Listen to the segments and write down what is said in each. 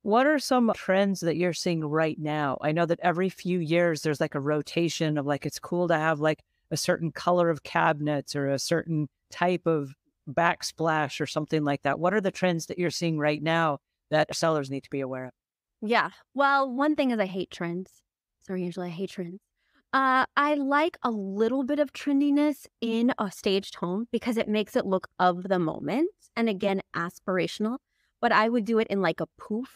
What are some trends that you're seeing right now? I know that every few years there's like a rotation of like it's cool to have like a certain color of cabinets or a certain type of backsplash or something like that. What are the trends that you're seeing right now that sellers need to be aware of? Yeah. Well, one thing is I hate trends. Sorry, Angela, I hate trends. I like a little bit of trendiness in a staged home because it makes it look of the moment and again, aspirational. But I would do it in like a pouf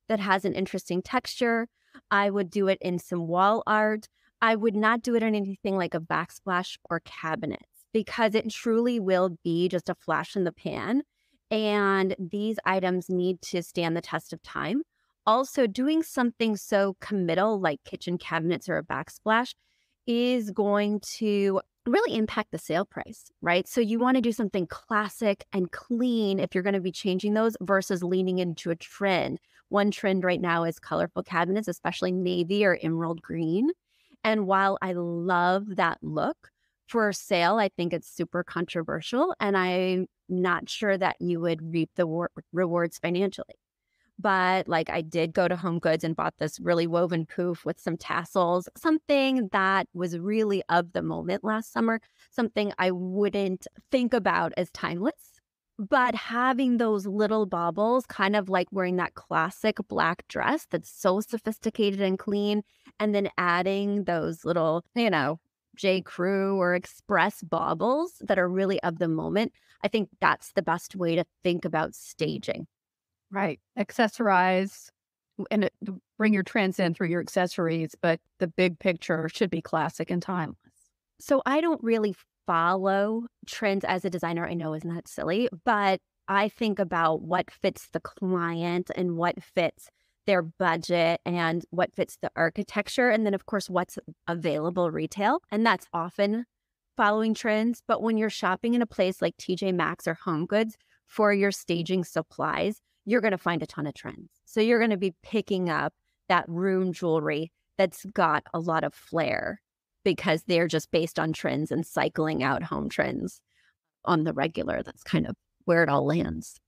that has an interesting texture. I would do it in some wall art. I would not do it in anything like a backsplash or cabinets because it truly will be just a flash in the pan. And these items need to stand the test of time. Also, doing something so committal like kitchen cabinets or a backsplash is going to really impact the sale price, right? So you want to do something classic and clean if you're going to be changing those versus leaning into a trend. One trend right now is colorful cabinets, especially navy or emerald green. And while I love that look for sale, I think it's super controversial and I'm not sure that you would reap the rewards financially. But like I did go to HomeGoods and bought this really woven pouf with some tassels, something that was really of the moment last summer, something I wouldn't think about as timeless. But having those little baubles, kind of like wearing that classic black dress that's so sophisticated and clean, and then adding those little, J. Crew or Express baubles that are really of the moment, I think that's the best way to think about staging. Right. Accessorize and bring your trends in through your accessories, but the big picture should be classic and timeless. So I don't really follow trends as a designer. I know isn't that silly, but I think about what fits the client and what fits their budget and what fits the architecture. And then, of course, what's available retail. And that's often following trends. But when you're shopping in a place like TJ Maxx or HomeGoods for your staging supplies, you're going to find a ton of trends. So you're going to be picking up that room jewelry that's got a lot of flair because they're just based on trends and cycling out home trends on the regular. That's kind of where it all lands.